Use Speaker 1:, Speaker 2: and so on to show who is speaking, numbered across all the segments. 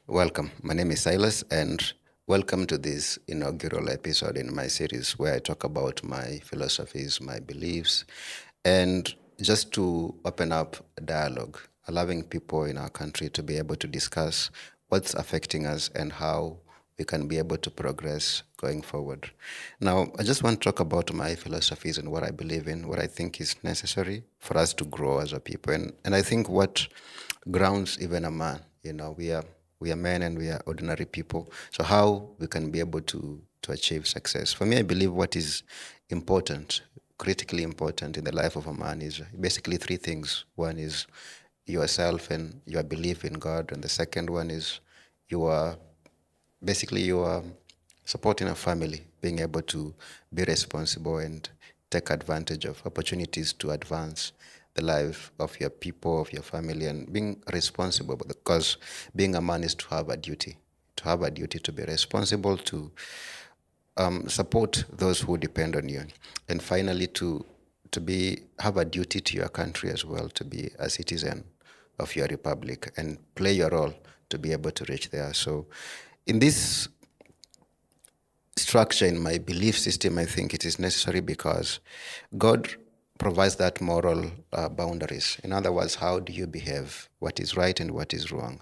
Speaker 1: Welcome. My name is Silas, and welcome to this inaugural episode in my series where I talk about my philosophies, my beliefs, and just to open up a dialogue, allowing people in our country to be able to discuss what's affecting us and how we can be able to progress going forward. Now, I just want to talk about my philosophies and what I believe in, what I think is necessary for us to grow as a people. And I think what grounds even a man, we are men and we are ordinary people. So how we can be able to achieve success? For me, I believe what is important, critically important in the life of a man is basically three things. One is yourself and your belief in God, and the second one is your basically you are supporting a family, being able to be responsible and take advantage of opportunities to advance the life of your people, of your family, and being responsible, because being a man is to have a duty to be responsible, to support those who depend on you, and finally to be have a duty to your country as well, to be a citizen of your republic and play your role to be able to reach there. So, in this structure in my belief system, I think it is necessary because God provides that moral boundaries. In other words, how do you behave? What is right and what is wrong?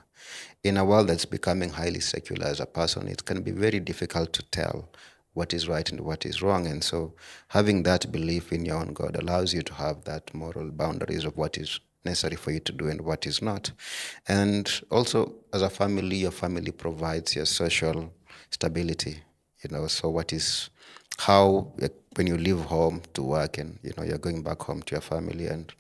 Speaker 1: In a world that's becoming highly secular as a person, it can be very difficult to tell what is right and what is wrong. And so having that belief in your own God allows you to have that moral boundaries of what is necessary for you to do and what is not. And also, as a family, your family provides your social stability. So what is how when you leave home to work and you're going back home to your family, and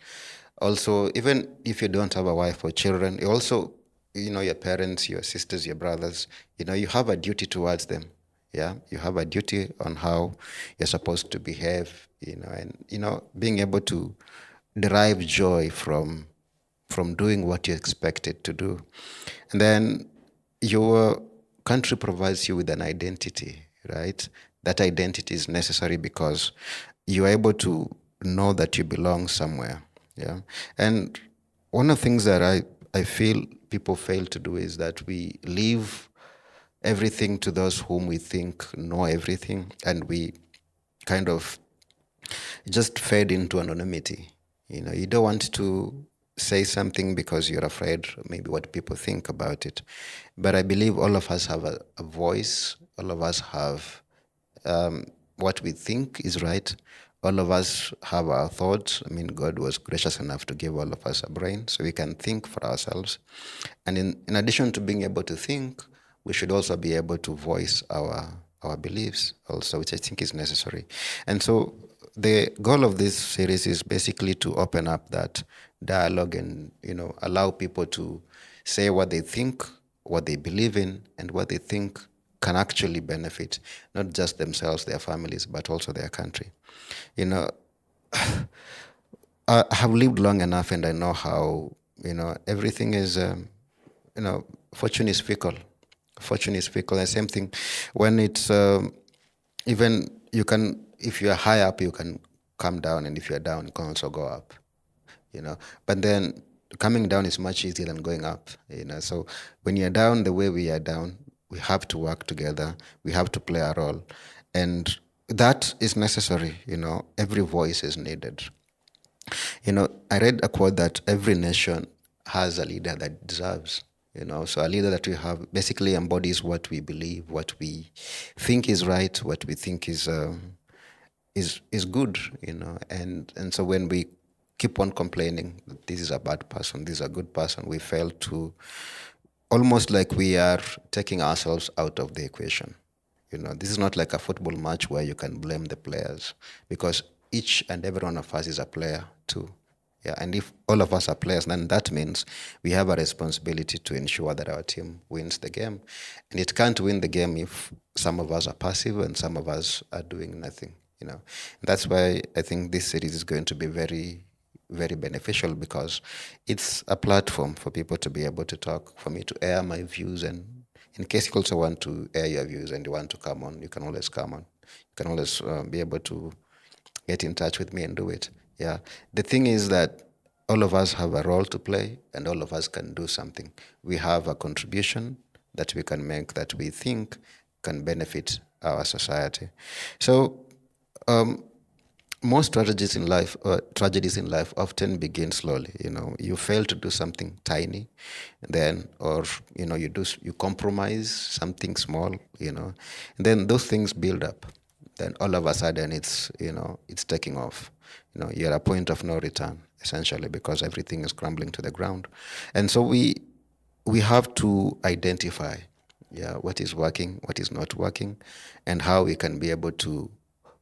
Speaker 1: also even if you don't have a wife or children, you also your parents, your sisters, your brothers, you have a duty towards them. Yeah, you have a duty on how you're supposed to behave, and being able to derive joy from doing what you're expected to do. And then your country provides you with an identity, right? That identity is necessary because you're able to know that you belong somewhere. Yeah. And one of the things that I feel people fail to do is that we leave everything to those whom we think know everything, and we kind of just fade into anonymity. You don't want to say something because you're afraid maybe what people think about it. But I believe all of us have a voice. All of us have what we think is right. All of us have our thoughts. I mean, God was gracious enough to give all of us a brain so we can think for ourselves. And in addition to being able to think, we should also be able to voice our beliefs also, which I think is necessary. And so the goal of this series is basically to open up that dialogue and allow people to say what they think, what they believe in, and what they think can actually benefit not just themselves, their families, but also their country. You know, I have lived long enough, and I know how everything is. Fortune is fickle. Fortune is fickle. And same thing when it's even you can, if you're high up, you can come down, and if you're down, you can also go up. But then coming down is much easier than going up. So when you're down the way we are down, we have to work together. We have to play a role, and that is necessary. Every voice is needed. I read a quote that every nation has a leader that deserves. So a leader that we have basically embodies what we believe, what we think is right, what we think is good. And so when we keep on complaining that this is a bad person, this is a good person, we fail to, almost like we are taking ourselves out of the equation. This is not like a football match where you can blame the players, because each and every one of us is a player too. Yeah, and if all of us are players, then that means we have a responsibility to ensure that our team wins the game. And it can't win the game if some of us are passive and some of us are doing nothing. And that's why I think this series is going to be very, very beneficial, because it's a platform for people to be able to talk, for me to air my views, and in case you also want to air your views and you want to come on, you can always come on. You can always be able to get in touch with me and do it. Yeah. The thing is that all of us have a role to play, and all of us can do something. We have a contribution, that we can make that we think can benefit our society. So most tragedies in life often begin slowly. You fail to do something tiny, then, or you compromise something small, and then those things build up. Then all of a sudden, it's taking off. You're at a point of no return, essentially, because everything is crumbling to the ground. And so we have to identify, what is working, what is not working, and how we can be able to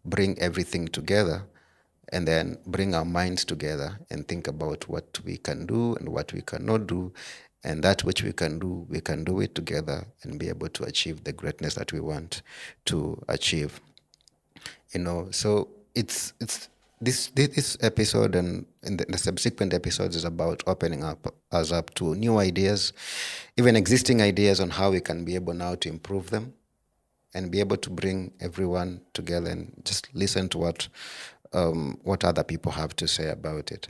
Speaker 1: bring everything together, and then bring our minds together and think about what we can do and what we cannot do, and that which we can do it together and be able to achieve the greatness that we want to achieve. So it's this episode and in the subsequent episodes is about opening us up to new ideas, even existing ideas, on how we can be able now to improve them and be able to bring everyone together and just listen to what other people have to say about it.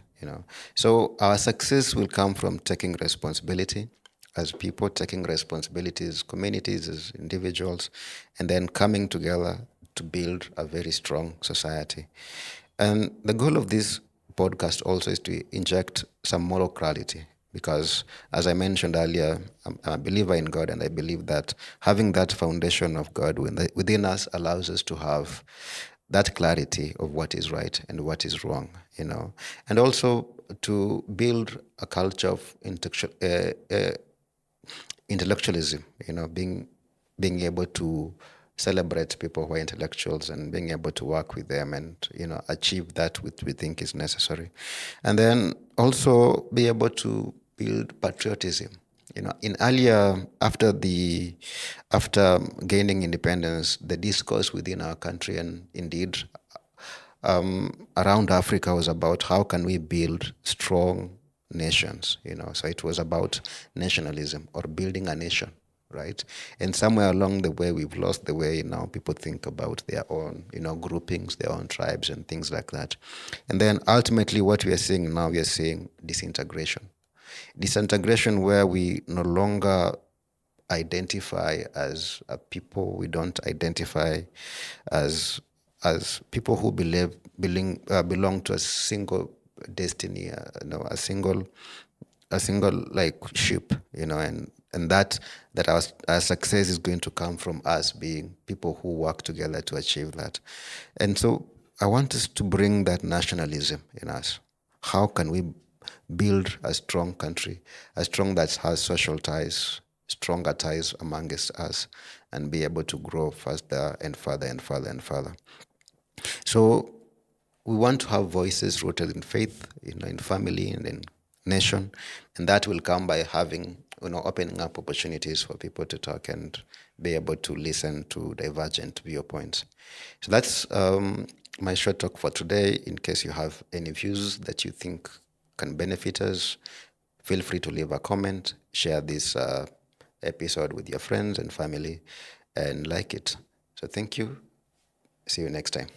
Speaker 1: So our success will come from taking responsibility as people, taking responsibility as communities, as individuals, and then coming together to build a very strong society. And the goal of this podcast also is to inject some moral clarity, because, as I mentioned earlier, I'm a believer in God, and I believe that having that foundation of God within us allows us to have that clarity of what is right and what is wrong, and also to build a culture of intellectualism, being able to celebrate people who are intellectuals and being able to work with them and achieve that which we think is necessary, and then also be able to build patriotism. In earlier after gaining independence, the discourse within our country and indeed around Africa was about how can we build strong nations. So it was about nationalism or building a nation, right? And somewhere along the way, we've lost the way. Now people think about their own, groupings, their own tribes and things like that. And then ultimately what we are seeing now, we are seeing disintegration where we no longer identify as a people. We don't identify as people who belong to a single destiny, a single like ship, and that our success is going to come from us being people who work together to achieve that. And so I want us to bring that nationalism in us. How can we build a strong country, a strong that has social ties, stronger ties amongst us, and be able to grow faster and further and further and further. So we want to have voices rooted in faith, in family and in nation, and that will come by having, opening up opportunities for people to talk and be able to listen to divergent viewpoints. So that's my short talk for today. In case you have any views that you think can benefit us, feel free to leave a comment, share this episode with your friends and family, and like it. So thank you. See you next time.